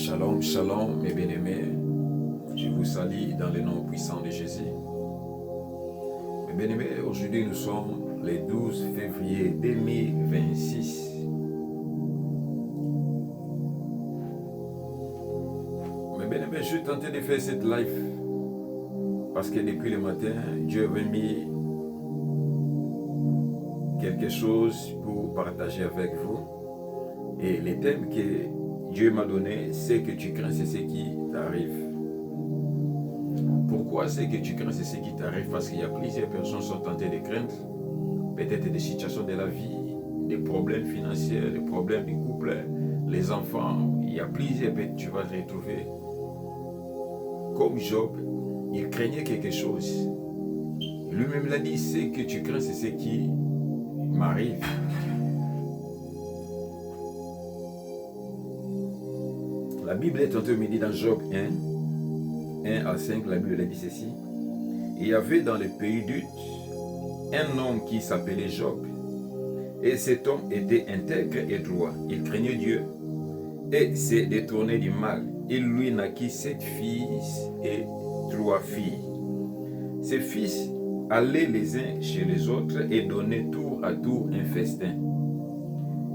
Shalom, shalom, mes bien-aimés. Je vous salue dans le nom puissant de Jésus. Mes bien-aimés, aujourd'hui nous sommes le 12 février 2026. Mes bien-aimés, je suis tenté de faire cette live parce que depuis le matin, Dieu avait mis quelque chose pour partager avec vous. Et le thème que Dieu m'a donné, c'est que tu crains, c'est ce qui t'arrive. Pourquoi c'est que tu crains, c'est ce qui t'arrive? Parce qu'il y a plusieurs personnes qui sont tentées de craindre, peut-être des situations de la vie, des problèmes financiers, des problèmes du couple, les enfants. Il y a plusieurs, tu vas te retrouver. Comme Job, il craignait quelque chose. Lui-même l'a dit, c'est que tu crains, c'est ce qui m'arrive. La Bible est en train de me dire dans Job 1 à 5, la Bible a dit ceci. Il y avait dans le pays d'Uth un homme qui s'appelait Job. Et cet homme était intègre et droit. Il craignait Dieu et s'est détourné du mal. Il lui naquit 7 fils et 3 filles. Ces fils allaient les uns chez les autres et donnaient tour à tour un festin.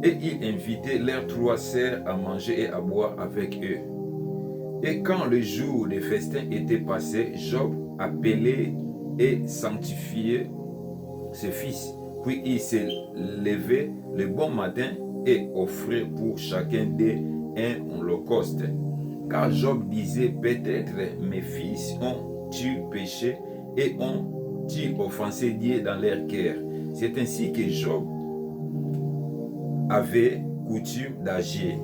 Et il invitait leurs 3 sœurs à manger et à boire avec eux. Et quand le jour des festins était passé, Job appelait et sanctifiait ses fils. Puis il s'est levé le bon matin et offrait pour chacun d'eux un holocauste. Car Job disait, peut-être mes fils ont-ils péché et ont-ils offensé Dieu dans leur cœur. C'est ainsi que Job avait coutume d'agir.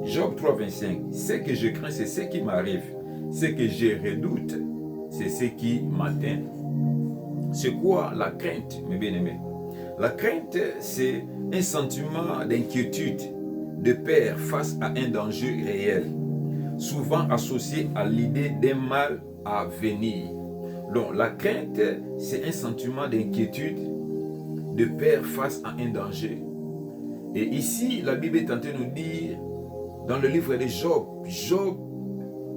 Job 3,25. Ce que je crains, c'est ce qui m'arrive. Ce que je redoute, c'est ce qui m'atteint. C'est quoi la crainte, mes bien-aimés? La crainte, c'est un sentiment d'inquiétude, de peur face à un danger réel, souvent associé à l'idée d'un mal à venir. Donc, la crainte, c'est un sentiment d'inquiétude, de peur face à un danger. Et ici, la Bible est en train de nous dire, dans le livre de Job, Job,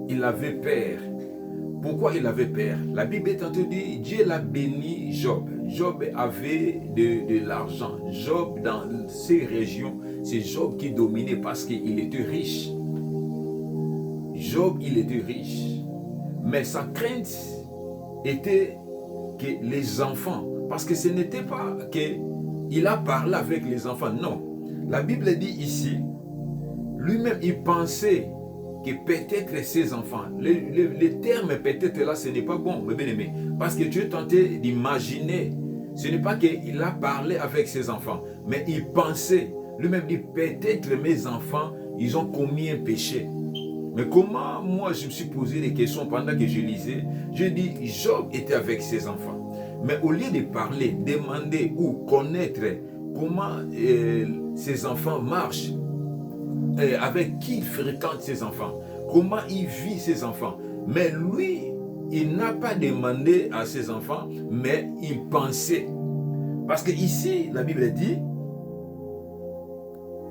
il avait peur. Pourquoi il avait peur? La Bible est en train de dire, Dieu l'a béni Job. Job avait de l'argent. Job, dans ces régions, c'est Job qui dominait parce qu'il était riche. Job, il était riche. Mais sa crainte était que les enfants, parce que ce n'était pas qu'il a parlé avec les enfants, non. La Bible dit ici, lui-même il pensait que peut-être ses enfants, le terme peut-être là ce n'est pas bon, mes bien-aimés, parce que tu es tenté d'imaginer, ce n'est pas qu'il a parlé avec ses enfants, mais il pensait, lui-même dit peut-être mes enfants, ils ont commis un péché. Mais comment moi je me suis posé des questions pendant que je lisais, je dis Job était avec ses enfants, mais au lieu de parler, demander ou connaître comment ses enfants marchent, avec qui il fréquente ses enfants, comment il vit ses enfants. Mais lui, il n'a pas demandé à ses enfants, mais il pensait. Parce que ici, la Bible dit,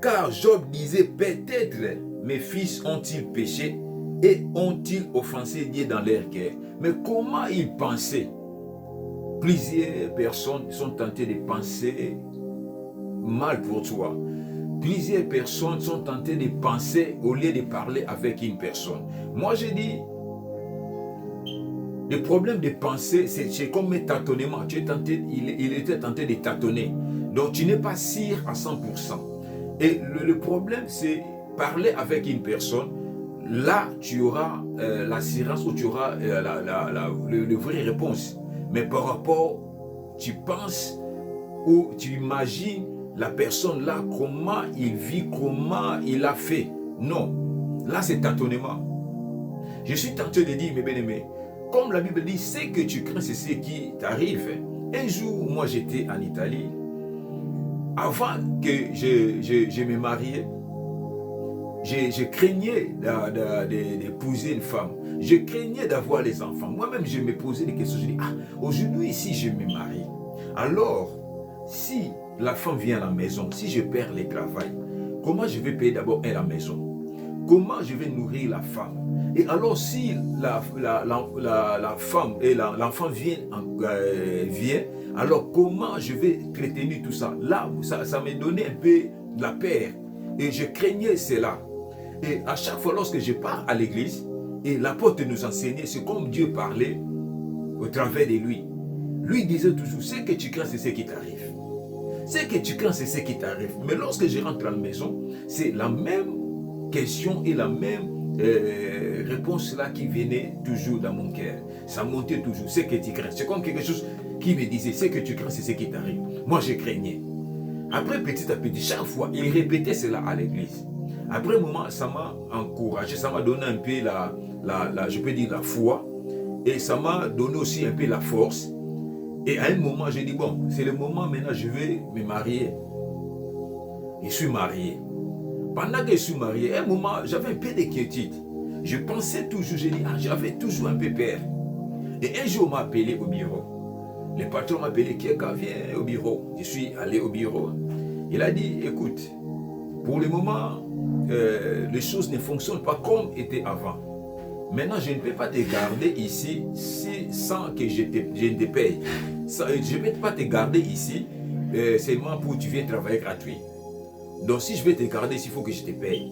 car Job disait, peut-être mes fils ont-ils péché et ont-ils offensé Dieu dans leur cœur. Mais comment il pensait? Plusieurs personnes sont tentées de penser mal pour toi. Plusieurs personnes sont tentées de penser au lieu de parler avec une personne. Moi, je dis, le problème de penser, c'est comme un tâtonnement. Il était tenté de tâtonner. Donc, tu n'es pas sûr à 100%. Et le problème, c'est parler avec une personne. Là, tu auras l'assurance ou tu auras la vraie réponse. Mais par rapport, tu penses ou tu imagines la personne là, comment il vit, comment il a fait. Non, là c'est tâtonnement. Je suis tenté de dire, mes bien-aimés, comme la Bible dit, c'est que tu crains, c'est ce qui t'arrive. Un jour, moi j'étais en Italie, avant que je me marie, je craignais d'épouser une femme. Je craignais d'avoir les enfants. Moi-même, je me posais des questions. Je dis, aujourd'hui, si je me marie, alors, si la femme vient à la maison, si je perds le travail, comment je vais payer d'abord la maison? comment je vais nourrir la femme? Et alors si la femme et l'enfant vient, alors comment je vais retenir tout ça? Là, ça me donnait un peu de la peur. Et je craignais cela. Et à chaque fois lorsque je pars à l'église, et l'apôtre nous enseignait, c'est comme Dieu parlait au travers de lui. Lui disait toujours, ce que tu crains, c'est ce qui t'arrive. Ce que tu crains, c'est ce qui t'arrive. Mais lorsque je rentre à la maison, c'est la même question et la même réponse là qui venait toujours dans mon cœur. Ça montait toujours, ce que tu crains. C'est comme quelque chose qui me disait, ce que tu crains, c'est ce qui t'arrive. Moi, je craignais. Après, petit à petit, chaque fois, il répétait cela à l'église. Après un moment, ça m'a encouragé, ça m'a donné un peu je peux dire la foi, et ça m'a donné aussi un peu la force. Et à un moment, j'ai dit, bon, c'est le moment maintenant, je vais me marier. Je suis marié. Pendant que je suis marié, à un moment, j'avais un peu d'inquiétude. Je pensais toujours, j'avais toujours un peu peur. Et un jour, on m'a appelé au bureau. Le patron m'a appelé, quelqu'un vient au bureau. Je suis allé au bureau. Il a dit, écoute, pour le moment, les choses ne fonctionnent pas comme était avant. Maintenant, je ne peux pas te garder ici sans que je ne te paye. Je ne peux pas te garder ici seulement pour que tu viennes travailler gratuit. Donc, si je vais te garder ici, il faut que je te paye.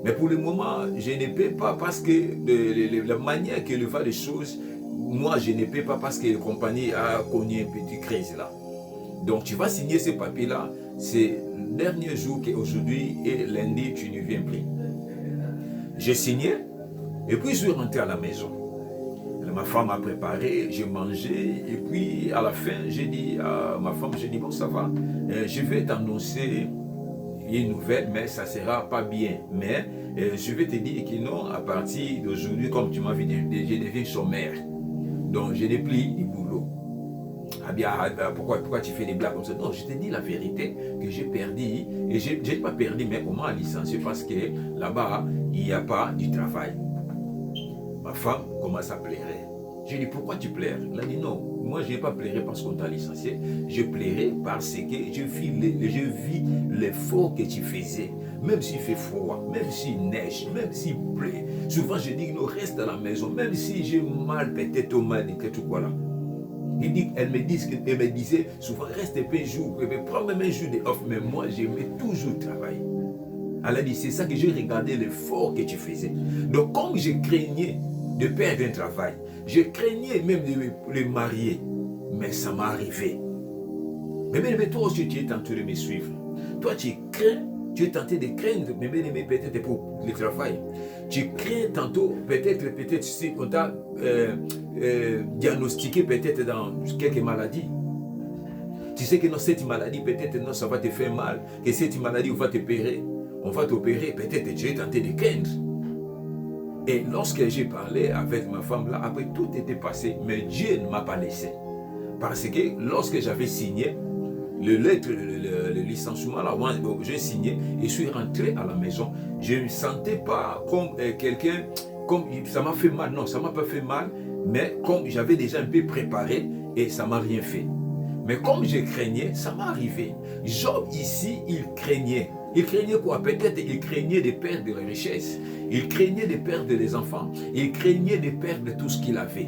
Mais pour le moment, je ne peux pas parce que la manière que va les choses, moi, je ne peux pas parce que la compagnie a connu une petite crise là. Donc, tu vas signer ce papier-là. C'est le dernier jour qu'aujourd'hui et lundi, tu ne viens plus. J'ai signé et puis je suis rentré à la maison. Ma femme a préparé, j'ai mangé et puis à la fin, j'ai dit à ma femme, j'ai dit, bon, ça va, je vais t'annoncer une nouvelle, mais ça ne sera pas bien. Mais je vais te dire que non, à partir d'aujourd'hui, comme tu m'as dit, je deviens chômeur. Donc, je n'ai plus de boulot. Ah bien, pourquoi tu fais des blagues comme ça? Non, je te dis la vérité que j'ai perdu. Et je n'ai pas perdu, mais on m'a licencié parce que là-bas, il n'y a pas du travail. Ma femme commence à pleurer. Je dis, pourquoi tu pleures? Elle a dit, non, moi je n'ai pas pleuré parce qu'on t'a licencié. Je pleurais parce que je vis l'effort que tu faisais. Même s'il fait froid, même s'il neige, même s'il pleut. Souvent je dis, non, reste à la maison. Même si j'ai mal, peut-être au mal, peut-être quoi là. Elle me disait souvent, reste un jour, prends même un jour de off. Mais moi, j'aimais toujours travailler. Elle a dit, c'est ça que j'ai regardé l'effort que tu faisais. Donc, comme je craignais de perdre un travail, je craignais même de le marier, mais ça m'est arrivé. Mais toi aussi, tu es tenté de me suivre. Toi, tu crains, tu es tenté de craindre, mais peut-être pour le travail. Tu crains tantôt, peut-être si on t'a diagnostiqué peut-être dans quelques maladies. Tu sais que dans cette maladie, peut-être non, ça va te faire mal, que cette maladie, on va t'opérer, peut-être tu es tenté de craindre. Et lorsque j'ai parlé avec ma femme là, après tout était passé, mais Dieu ne m'a pas laissé. Parce que lorsque j'avais signé le licenciement là, moi j'ai signé et je suis rentré à la maison, je ne me sentais pas comme quelqu'un, comme ça m'a fait mal, non, ça ne m'a pas fait mal, mais comme j'avais déjà un peu préparé et ça ne m'a rien fait. Mais comme je craignais, ça m'est arrivé. Job ici, il craignait. Il craignait quoi? Peut-être il craignait de perdre les richesses. Il craignait de perdre les enfants. Il craignait de perdre tout ce qu'il avait.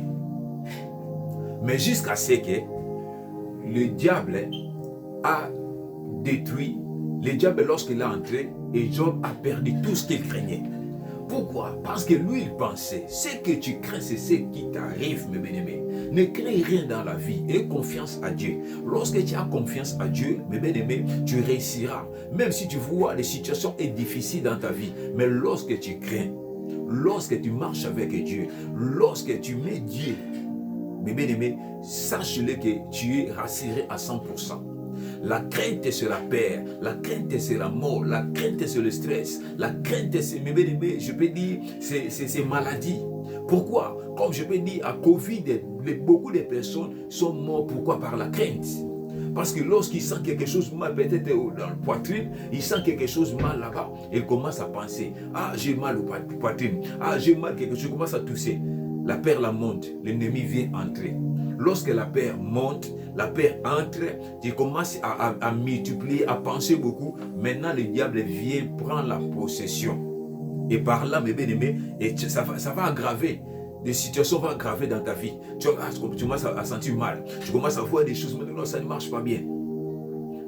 Mais jusqu'à ce que le diable a détruit. Le diable, lorsqu'il est entré, et Job a perdu tout ce qu'il craignait. Pourquoi? Parce que lui, il pensait, ce que tu crains, c'est ce qui t'arrive, mes bien-aimés. Ne crains rien dans la vie, aie confiance à Dieu. Lorsque tu as confiance à Dieu, mes bien-aimés, tu réussiras. Même si tu vois les situations sont difficiles dans ta vie, mais lorsque tu crains, lorsque tu marches avec Dieu, lorsque tu mets Dieu, mes bien-aimés, sache-le que tu es rassuré à 100%. La crainte, c'est la peur. La crainte, c'est la mort. La crainte, c'est le stress. La crainte, c'est, je peux dire, c'est maladie. Pourquoi? Comme je peux dire, à Covid, beaucoup de personnes sont mortes. Pourquoi? Par la crainte. Parce que lorsqu'ils sentent quelque chose mal, peut-être dans le poitrine, ils sentent quelque chose mal là-bas, ils commencent à penser, ah, j'ai mal au poitrine, ah, j'ai mal quelque chose, ils commencent à tousser. La peur la monte, l'ennemi vient entrer. Lorsque la peur monte, la peur entre, tu commences à multiplier, à penser beaucoup. Maintenant, le diable vient prendre la possession. Et par là, mes bien-aimés, ça va aggraver. Des situations vont aggraver dans ta vie. Tu commences à sentir mal. Tu commences à voir des choses, mais non, ça ne marche pas bien.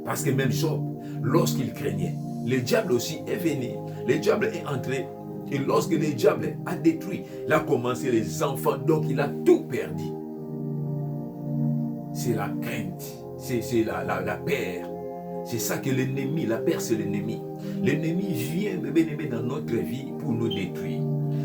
Parce que même Job, lorsqu'il craignait, le diable aussi est venu. Le diable est entré. Et lorsque le diable a détruit, il a commencé les enfants, donc il a tout perdu. C'est la crainte, c'est la peur. C'est ça que l'ennemi, la peur c'est l'ennemi. L'ennemi vient, mes bien-aimés, dans notre vie pour nous détruire.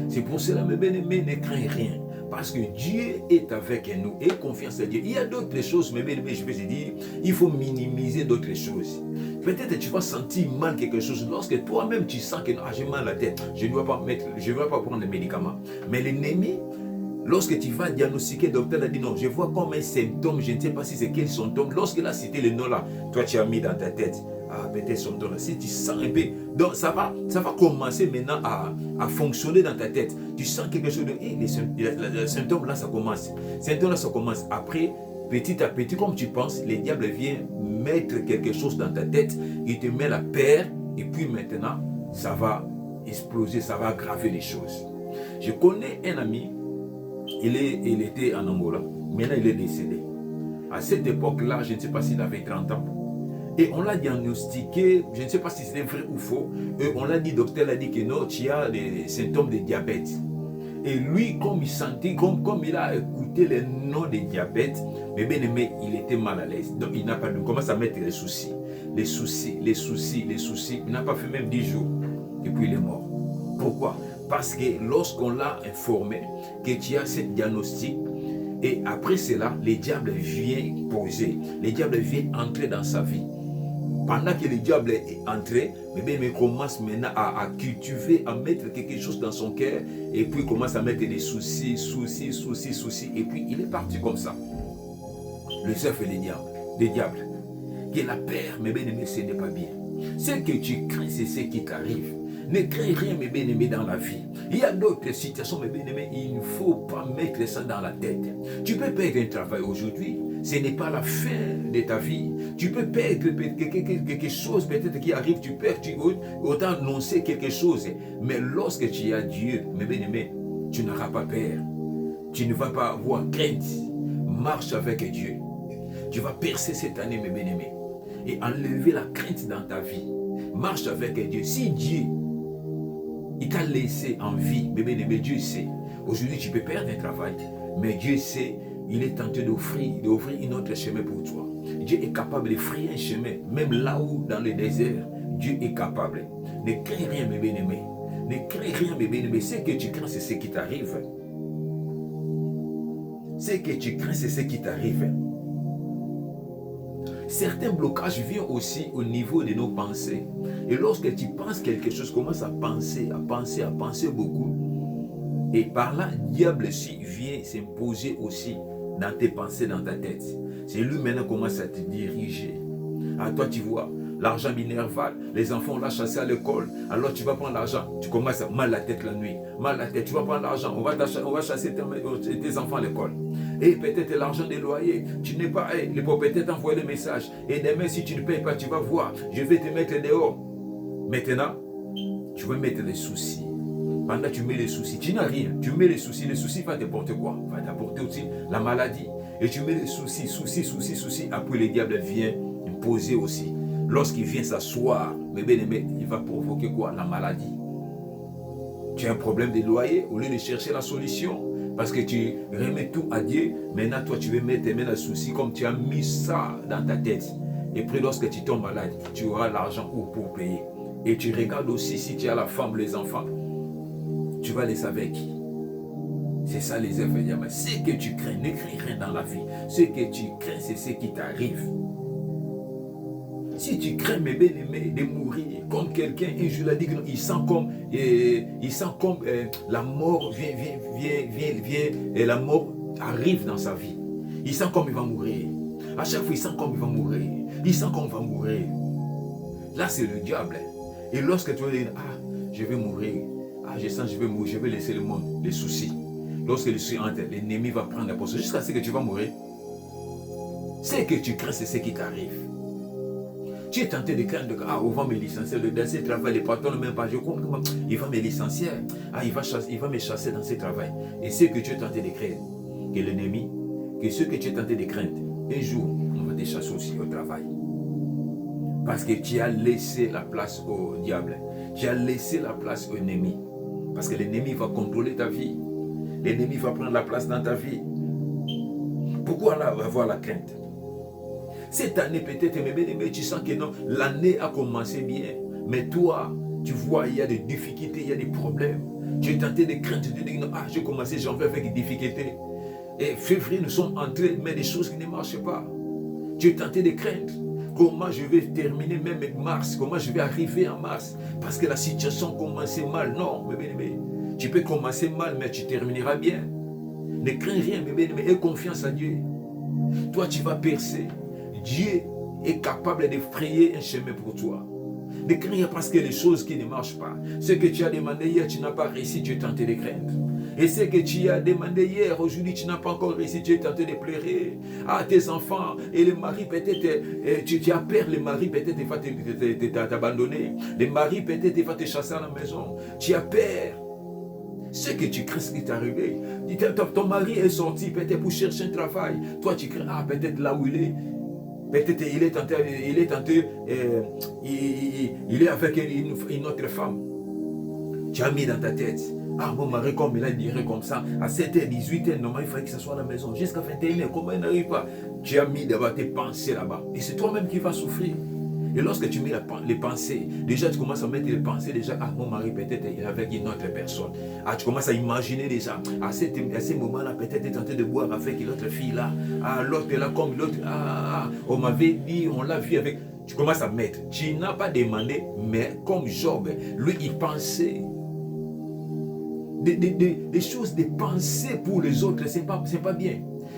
C'est pour cela, mes bien-aimés, ne crains rien. Parce que Dieu est avec nous et confiance à Dieu. Il y a d'autres choses, mes bien-aimés, je peux te dire, il faut minimiser d'autres choses. Peut-être tu vas sentir mal quelque chose lorsque toi-même tu sens que j'ai mal à la tête, je ne dois pas prendre les médicaments. Mais l'ennemi, lorsque tu vas diagnostiquer, le docteur a dit non, je vois comme un symptôme, je ne sais pas si c'est quel symptôme. Lorsqu'il a cité le nom là, toi tu as mis dans ta tête, ah peut-être symptôme là, si tu sens un peu, donc ça va commencer maintenant à fonctionner dans ta tête. Tu sens quelque chose de, le symptôme là ça commence. Symptôme là ça commence. Après, petit à petit, comme tu penses, le diable vient mettre quelque chose dans ta tête, il te met la peur, et puis maintenant, ça va exploser, ça va aggraver les choses. Je connais un ami, il était en Angola, maintenant il est décédé. À cette époque-là, je ne sais pas s'il avait 30 ans, et on l'a diagnostiqué, je ne sais pas si c'était vrai ou faux, et on l'a dit, le docteur a dit que non, tu as des symptômes de diabète. Et lui, comme il sentait, comme il a écouté les noms de diabète, mais bien aimé, il était mal à l'aise. Donc il n'a pas, il commence à mettre les soucis. Il n'a pas fait même 10 jours. Et puis il est mort. Pourquoi? Parce que lorsqu'on l'a informé que tu as ce diagnostic, et après cela, le diable vient poser, le diable vient entrer dans sa vie. Pendant que le diable est entré, il commence maintenant à cultiver, à mettre quelque chose dans son cœur, et puis il commence à mettre des soucis, et puis il est parti comme ça. Le chef et le diable. Que la peur, mes bien-aimés, ce n'est pas bien. Ce que tu crains, c'est ce qui t'arrive. Ne crains rien, mes bien-aimés, dans la vie. Il y a d'autres situations, mes bien-aimés, il ne faut pas mettre ça dans la tête. Tu peux perdre un travail aujourd'hui. Ce n'est pas la fin de ta vie. Tu peux perdre quelque chose peut-être qui arrive, tu perds, autant annoncer quelque chose. Mais lorsque tu as Dieu, mes bien-aimés, tu n'auras pas peur. Tu ne vas pas avoir crainte. Marche avec Dieu. Tu vas percer cette année, mes bien-aimés, et enlever la crainte dans ta vie. Marche avec Dieu. Si Dieu, il t'a laissé en vie, mes bien-aimés, Dieu sait. Aujourd'hui, tu peux perdre un travail, mais Dieu sait. Il est tenté d'offrir un autre chemin pour toi. Dieu est capable d'offrir un chemin, même là où, dans le désert, Dieu est capable. Ne crains rien, mes bien-aimés. Ne crains rien, mes bien-aimés. Ce que tu crains, c'est ce qui t'arrive. Ce que tu crains, c'est ce qui t'arrive. Certains blocages viennent aussi au niveau de nos pensées. Et lorsque tu penses quelque chose, commence à penser beaucoup. Et par là, le diable aussi vient s'imposer aussi dans tes pensées, dans ta tête. C'est lui maintenant qui commence à te diriger. À toi, tu vois, l'argent minerval, les enfants l'ont chassé à l'école, alors tu vas prendre l'argent, tu commences à mal la tête la nuit, mal la tête, tu vas prendre l'argent, on va chasser tes enfants à l'école. Et peut-être l'argent des loyers, tu n'es pas, les propriétaires t'envoient des messages, et demain si tu ne payes pas, tu vas voir, je vais te mettre dehors. Maintenant, tu vas mettre les soucis. Pendant que tu mets les soucis, tu n'as rien, tu mets les soucis vont t'apporter quoi? Va t'apporter aussi la maladie. Et tu mets les soucis, après le diable vient imposer aussi. Lorsqu'il vient s'asseoir, mais bien aimé, il va provoquer quoi? La maladie. Tu as un problème de loyer, au lieu de chercher la solution, parce que tu remets tout à Dieu, maintenant toi tu veux mettre le souci comme tu as mis ça dans ta tête. Et puis lorsque tu tombes malade, tu auras l'argent pour payer. Et tu regardes aussi si tu as la femme, les enfants. Tu vas les avec qui? C'est ça les événements. Ce que tu crains, ne crains rien dans la vie. Ce que tu crains, c'est ce qui t'arrive. Si tu crains, mes bien-aimés, de mourir comme quelqu'un, et je l'ai dit, il sent comme la mort vient, et la mort arrive dans sa vie. Il sent comme il va mourir. À chaque fois, il sent comme il va mourir. Il sent comme il va mourir. Là, c'est le diable. Et lorsque tu vas dire, je vais mourir. Je sens que je vais mourir, je vais laisser le monde, les soucis. Lorsque le souci entre, l'ennemi va prendre la position jusqu'à ce que tu vas mourir. Ce que tu crains, c'est ce qui t'arrive. Tu es tenté de craindre que, on va me licencier, dans ce travail, les patrons ne m'aiment pas, je compte comment il va me licencier, il va me chasser dans ce travail. Et ce que tu es tenté de craindre, que l'ennemi, que ce que tu es tenté de craindre, un jour, on va te chasser aussi au travail. Parce que tu as laissé la place au diable, tu as laissé la place au ennemi. Parce que l'ennemi va contrôler ta vie, l'ennemi va prendre la place dans ta vie. Pourquoi là avoir la crainte? Cette année peut-être, mais tu sens que non, l'année a commencé bien. Mais toi, tu vois, il y a des difficultés, il y a des problèmes. Tu es tenté de craindre, tu te dis, non, j'ai commencé janvier avec des difficultés. Et février, nous sommes entrés, mais des choses qui ne marchent pas. Tu es tenté de craindre. Comment je vais terminer même avec mars? Comment je vais arriver en mars? Parce que la situation commençait mal. Non, mais tu peux commencer mal, mais tu termineras bien. Ne crains rien, mais aie confiance en Dieu. Toi, tu vas percer. Dieu est capable de frayer un chemin pour toi. Ne crains rien parce que les choses qui ne marchent pas, ce que tu as demandé hier, tu n'as pas réussi, tu es tenté de craindre. Et ce que tu as demandé hier, aujourd'hui, tu n'as pas encore réussi, tu es tenté de pleurer. Tes enfants et le mari, peut-être, tu as peur, le mari, peut-être, il va t'abandonner. Le mari, peut-être, il va te chasser à la maison. Tu as peur. Ce que tu crains, ce qui t'est arrivé. Ton mari est sorti, peut-être, pour chercher un travail. Toi, tu crains, peut-être là où il est. Peut-être il est tenté, il est avec une autre femme. Tu as mis dans ta tête, mon mari, comme il a dirait comme ça, à 7h, 18h, normalement, il fallait que ça soit à la maison. Jusqu'à 21h, comment il n'arrive pas? Tu as mis d'abord tes pensées là-bas. Et c'est toi-même qui vas souffrir. Et lorsque tu mets les pensées, déjà tu commences à mettre les pensées, déjà, mon mari peut-être il est avec une autre personne. Tu commences à imaginer déjà, à ce moment-là, peut-être il est tenté de boire avec l'autre fille là. L'autre là, comme l'autre, on m'avait dit, on l'a vu avec. Tu commences à mettre. Tu n'as pas demandé, mais comme Job, lui, il pensait. Des choses, des pensées pour les autres, c'est pas bien.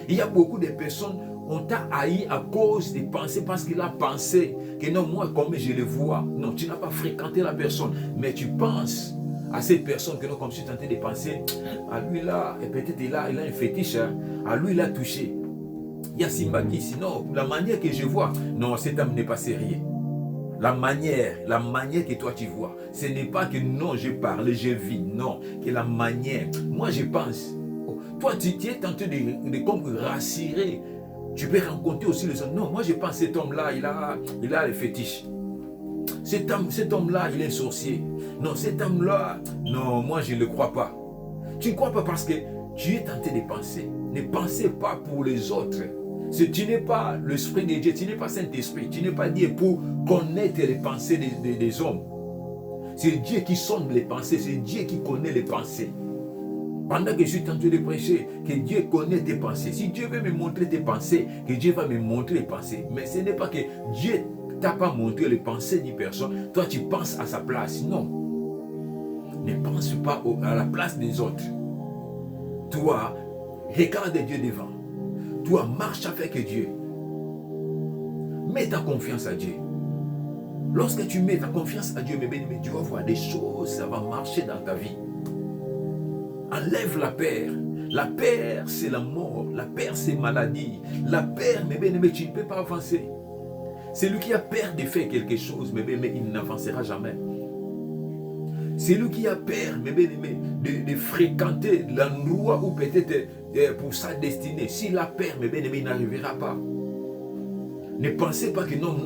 Il y a beaucoup de personnes. On t'a haï à cause des pensées parce qu'il a pensé que non, moi, comme je le vois, non, tu n'as pas fréquenté la personne, mais tu penses à cette personne que non, comme tu es tenté de penser, à lui là, et peut-être il a un fétiche, à lui il a touché. Il y a Simba qui dit, non, la manière que je vois, non, cet homme n'est pas sérieux. La manière que toi tu vois, ce n'est pas que non, je parle, je vis, non, que la manière, moi je pense, toi tu es tenté de comme rassurer. Tu peux rencontrer aussi les hommes. Non, moi je pense que cet homme-là, il a les fétiches. Cet homme-là, il est sorcier. Non, cet homme-là, non, moi je ne le crois pas. Tu ne crois pas parce que tu es tenté de penser. Ne pensez pas pour les autres. Tu n'es pas l'esprit de Dieu, tu n'es pas Saint-Esprit, tu n'es pas Dieu pour connaître les pensées des hommes. C'est Dieu qui sonde les pensées, c'est Dieu qui connaît les pensées. Pendant que je suis tenté de prêcher, que Dieu connaît tes pensées. Si Dieu veut me montrer tes pensées, que Dieu va me montrer les pensées. Mais ce n'est pas que Dieu ne t'a pas montré les pensées d'une personne. Toi, tu penses à sa place. Non. Ne pense pas à la place des autres. Toi, regarde Dieu devant. Toi, marche avec Dieu. Mets ta confiance à Dieu. Lorsque tu mets ta confiance à Dieu, mais tu vas voir des choses, ça va marcher dans ta vie. Enlève la peur. La peur, c'est la mort. La peur, c'est maladie. La peur, mais tu ne peux pas avancer. C'est lui qui a peur de faire quelque chose, mais il n'avancera jamais. C'est lui qui a peur, de fréquenter l'endroit où peut-être pour sa destinée. S'il a peur, il n'arrivera pas. Ne pensez pas que non.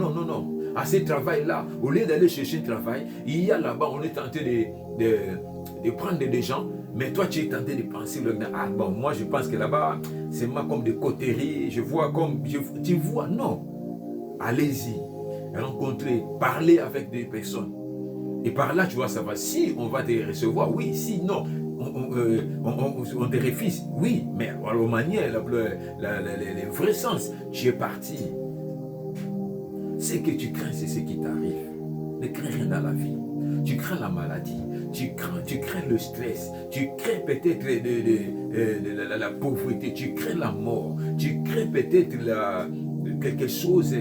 À ce travail-là, au lieu d'aller chercher un travail, il y a là-bas, on est tenté de prendre des gens. Mais toi, tu es tenté de penser, moi je pense que là-bas, c'est comme des coteries, je vois comme, tu vois, non. Allez-y, rencontrer, parler avec des personnes. Et par là, tu vas savoir si on va te recevoir, oui, si non, on te refuse, oui, mais à la manière, le vrai sens, tu es parti. Ce que tu crains, c'est ce qui t'arrive. Ne crains rien dans la vie. Tu crains la maladie, tu crains le stress, tu crains peut-être la pauvreté, tu crains la mort, tu crains peut-être quelque chose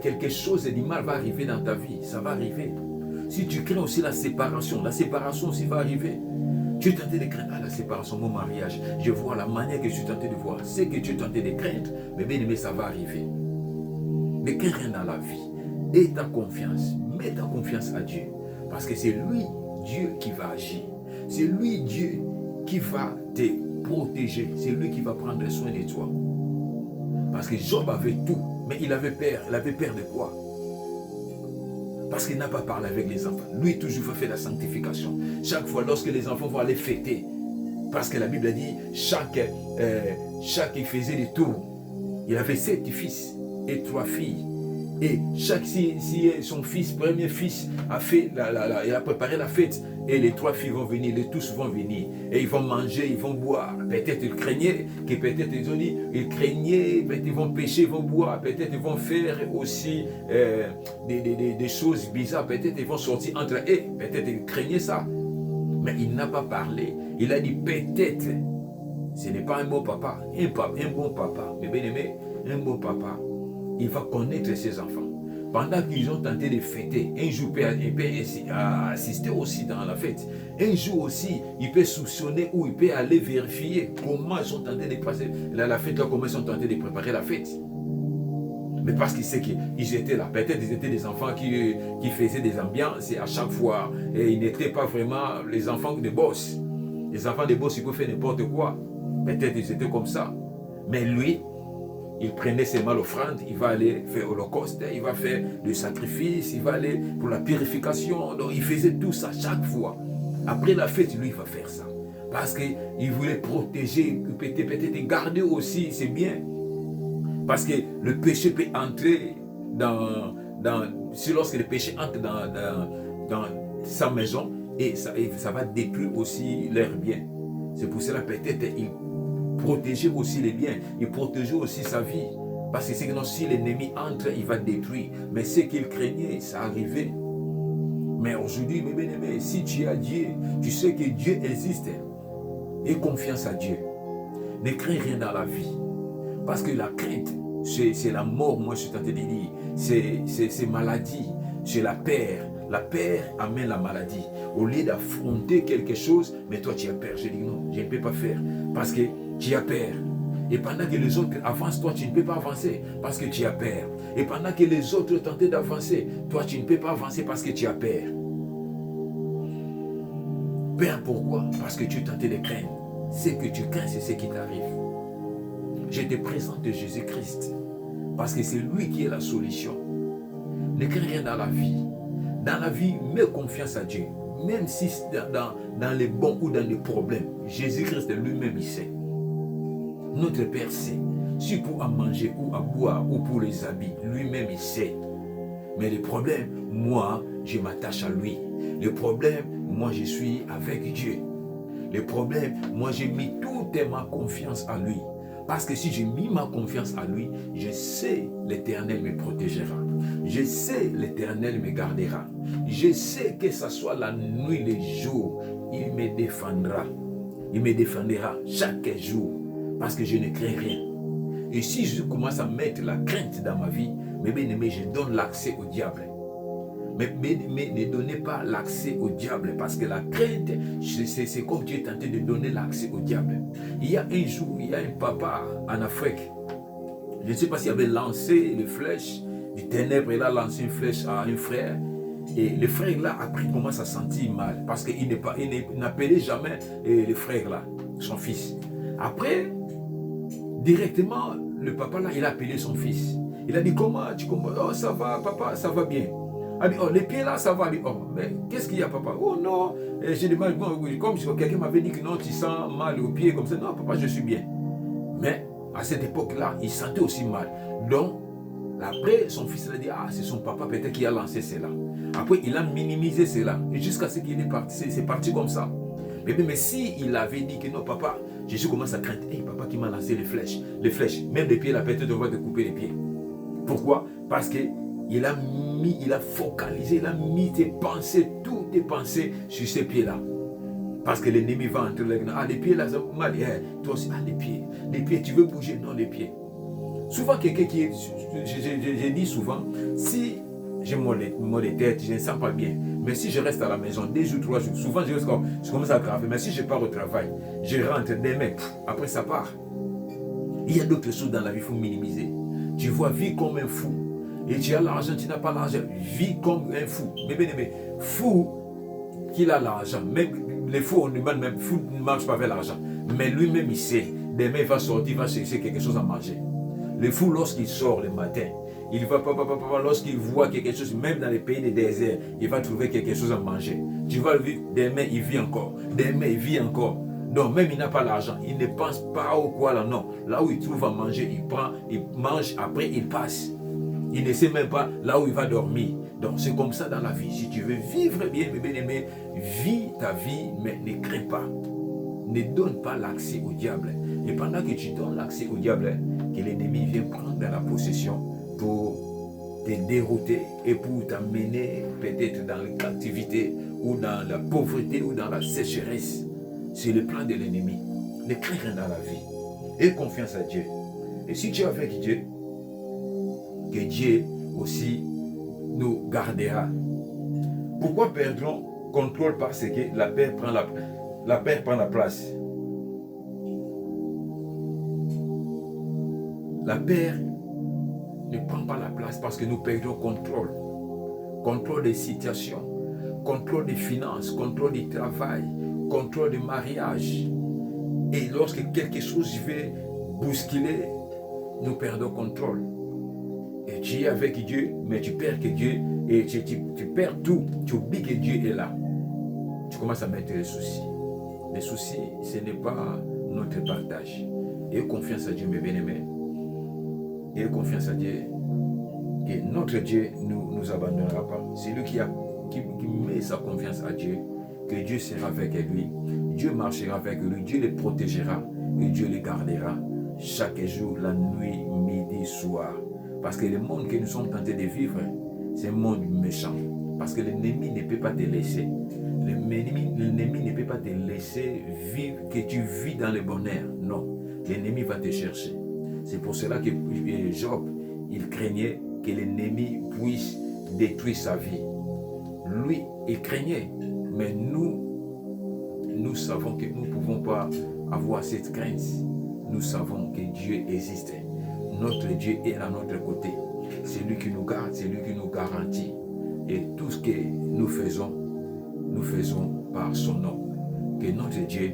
quelque chose de mal va arriver dans ta vie, ça va arriver. Si tu crains aussi la séparation aussi va arriver. Tu es tenté de craindre la séparation, mon mariage. Je vois la manière que je suis tenté de voir. Ce que tu es tenté de craindre, mais bien aimé, ça va arriver. Ne crains rien dans la vie. Et ta confiance, mets ta confiance à Dieu. Parce que c'est lui, Dieu, qui va agir. C'est lui, Dieu, qui va te protéger. C'est lui qui va prendre soin de toi. Parce que Job avait tout, mais il avait peur. Il avait peur de quoi? Parce qu'il n'a pas parlé avec les enfants. Lui, toujours, fait la sanctification. Chaque fois, lorsque les enfants vont aller fêter, parce que la Bible a dit, chaque il faisait des tours. Il avait 7 fils et 3 filles. Et chaque, si son fils, premier fils, il a préparé la fête, et les 3 filles vont venir, les tous vont venir, et ils vont manger, ils vont boire. Peut-être ils craignaient, que peut-être ils craignaient, peut-être ils vont pêcher, ils vont boire, peut-être ils vont faire aussi des choses bizarres, peut-être ils vont sortir entre eux, peut-être ils craignaient ça. Mais il n'a pas parlé. Il a dit peut-être, ce n'est pas un bon papa, un bon papa, mais bien aimé, un bon papa, il va connaître ses enfants. Pendant qu'ils ont tenté de fêter, un jour il peut assister aussi dans la fête. Un jour aussi, il peut soupçonner ou il peut aller vérifier comment ils sont tentés de passer la fête, comment ils sont tentés de préparer la fête. Mais parce qu'il sait qu'ils étaient là. Peut-être ils étaient des enfants qui faisaient des ambiances et à chaque fois, et ils n'étaient pas vraiment les enfants de boss. Les enfants de boss, ils peuvent faire n'importe quoi. Peut-être ils étaient comme ça. Mais lui, il prenait seulement l'offrande, il va aller faire l'holocauste, il va faire le sacrifice, il va aller pour la purification. Donc il faisait tout ça chaque fois. Après la fête, lui, il va faire ça. Parce qu'il voulait protéger, peut-être garder aussi ses biens. Parce que le péché peut entrer lorsque le péché entre dans sa maison, et ça va détruire aussi leurs biens. C'est pour cela peut-être il protégeait aussi les biens, il protégeait aussi sa vie. Parce que sinon, si l'ennemi entre, il va détruire. Mais ce qu'il craignait, ça arrivait. Mais aujourd'hui, mes bien-aimés, si tu as Dieu, tu sais que Dieu existe. Aie confiance à Dieu. Ne crains rien dans la vie. Parce que la crainte, c'est la mort, moi je suis tenté de dire. C'est maladie, c'est la peur. La peur amène la maladie. Au lieu d'affronter quelque chose, mais toi tu as peur. Je dis non, je ne peux pas faire. Parce que tu as peur. Et pendant que les autres avancent, toi tu ne peux pas avancer parce que tu as peur. Et pendant que les autres tentent d'avancer, toi tu ne peux pas avancer parce que tu as peur. Peur pourquoi? Parce que tu es tenté de craindre. Ce que tu crains, c'est ce qui t'arrive. Je te présente Jésus-Christ parce que c'est lui qui est la solution. Ne crains rien dans la vie. Dans la vie, mets confiance à Dieu. Même si dans les bons ou dans les problèmes, Jésus-Christ lui-même, il sait. Notre Père sait. Si pour à manger ou à boire ou pour les habits, lui-même, il sait. Mais le problème, moi, je m'attache à lui. Le problème, moi, je suis avec Dieu. Le problème, moi, j'ai mis toute ma confiance à lui. Parce que si j'ai mis ma confiance à lui, je sais l'Éternel me protégera. Je sais l'Éternel me gardera. Je sais que ce soit la nuit, le jour, il me défendra. Il me défendra chaque jour. Parce que je ne crains rien. Et si je commence à mettre la crainte dans ma vie, mes bien-aimés, je donne l'accès au diable. Mais ne donnez pas l'accès au diable, parce que la crainte, c'est comme tu es tenté de donner l'accès au diable. Il y a un jour, il y a un papa en Afrique. Je ne sais pas s'il avait lancé une flèche du ténèbre, il a lancé une flèche à un frère. Et le frère là, après, il commence à sentir mal, parce qu'il n'appelait jamais le frère là, son fils. Après, directement, le papa là, il a appelé son fils. Il a dit, comment tu comprends? Oh, ça va, papa, ça va bien. Il a dit, oh, les pieds là, ça va. Il dit, oh, mais qu'est-ce qu'il y a, papa? Oh non, j'ai des mal. Comme si quelqu'un m'avait dit que non, tu sens mal aux pieds, comme ça. Non, papa, je suis bien. Mais à cette époque-là, il sentait aussi mal. Donc, après, son fils a dit, ah, c'est son papa peut-être qui a lancé cela. Après, il a minimisé cela. Et jusqu'à ce qu'il est parti, c'est parti comme ça. Mais si il avait dit que non, papa, Jésus commence à craindre. Hey, papa qui m'a lancé les flèches, même les pieds, la peut-être devrait te couper les pieds. Pourquoi? Parce que il a focalisé, il a mis tes pensées, toutes tes pensées sur ces pieds-là. Parce que l'ennemi va entre les... Ah, les pieds là, ça mal. Toi aussi, ah, les pieds, tu veux bouger? Non, les pieds. Souvent, quelqu'un qui est... Je dis souvent, si j'ai mal de tête, je ne sens pas bien. Mais si je reste à la maison 2 jours, 3 jours, souvent je commence à graver. Mais si je pars au travail, je rentre demain, après ça part. Il y a d'autres choses dans la vie, il faut minimiser. Tu vois, vis comme un fou. Et tu as l'argent, tu n'as pas l'argent. Vis comme un fou. Mais bien aimé, fou qu'il a l'argent. Même les fous, on demande même, fou ne marche pas avec l'argent. Mais lui-même, il sait. Demain, il va sortir, il va chercher quelque chose à manger. Le fou, lorsqu'il sort le matin, il va, lorsqu'il voit quelque chose, même dans les pays des déserts, il va trouver quelque chose à manger. Tu vas vivre, demain, il vit encore. Demain, il vit encore. Donc, même il n'a pas l'argent, il ne pense pas au quoi là, non. Là où il trouve à manger, il prend, il mange, après il passe. Il ne sait même pas là où il va dormir. Donc, c'est comme ça dans la vie. Si tu veux vivre bien, mes bien-aimés, vis ta vie, mais ne crains pas. Ne donne pas l'accès au diable. Et pendant que tu donnes l'accès au diable, que l'ennemi vient prendre la possession pour te dérouter et pour t'amener peut-être dans la captivité ou dans la pauvreté ou dans la sécheresse. C'est le plan de l'ennemi. Ne crains rien dans la vie. Aie confiance à Dieu. Et si tu es avec Dieu, que Dieu aussi nous gardera. Pourquoi perdons contrôle? Parce que la peur prend la place. La peur ne prend pas la place parce que nous perdons contrôle. Contrôle des situations, contrôle des finances, contrôle du travail, contrôle du mariage. Et lorsque quelque chose veut bousculer, nous perdons contrôle. Et tu es avec Dieu, mais tu perds que Dieu, et tu perds tout. Tu oublies que Dieu est là. Tu commences à mettre les soucis. Les soucis, ce n'est pas notre partage. Aie confiance à Dieu, mes bien-aimés. Aie confiance à Dieu. Que notre Dieu ne nous abandonnera pas. C'est lui qui met sa confiance à Dieu, que Dieu sera avec lui. Dieu marchera avec lui. Dieu les protégera et Dieu les gardera chaque jour, la nuit, midi, soir. Parce que le monde que nous sommes tentés de vivre, c'est un monde méchant. Parce que l'ennemi ne peut pas te laisser. L'ennemi ne peut pas te laisser vivre, que tu vis dans le bonheur. Non, l'ennemi va te chercher. C'est pour cela que Job, il craignait que l'ennemi puisse détruire sa vie. Lui, il craignait. Mais nous savons que nous ne pouvons pas avoir cette crainte. Nous savons que Dieu existe. Notre Dieu est à notre côté. C'est lui qui nous garde, c'est lui qui nous garantit. Et tout ce que nous faisons par son nom. Que notre Dieu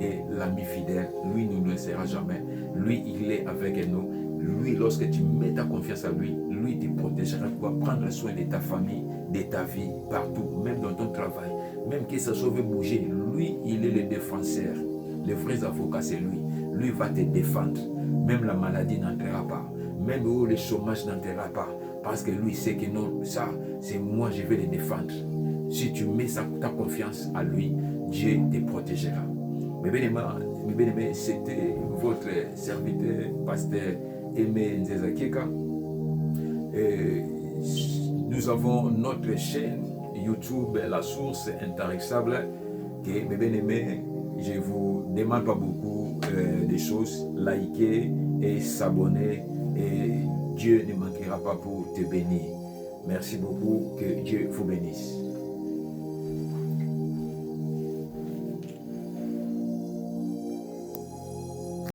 est l'ami fidèle. Lui ne nous laissera jamais. Lui, il est avec nous. Lui, lorsque tu mets ta confiance à lui, lui te protégera. Tu vas prendre soin de ta famille, de ta vie, partout, même dans ton travail. Même que ça soit bouger, lui, il est le défenseur. Les vrais avocats, c'est lui. Lui va te défendre. Même la maladie n'entrera pas. Même le chômage n'entrera pas. Parce que lui sait que non, ça, c'est moi, je vais le défendre. Si tu mets ta confiance à lui, Dieu te protégera. Mes bien-aimés, c'était votre serviteur, pasteur Aimé Nzezakeka. Nous avons notre chaîne YouTube, La Source Intarissable. Que, mes bien-aimés, je ne vous demande pas beaucoup de choses. Likez et s'abonner. Et Dieu ne manquera pas pour te bénir. Merci beaucoup. Que Dieu vous bénisse.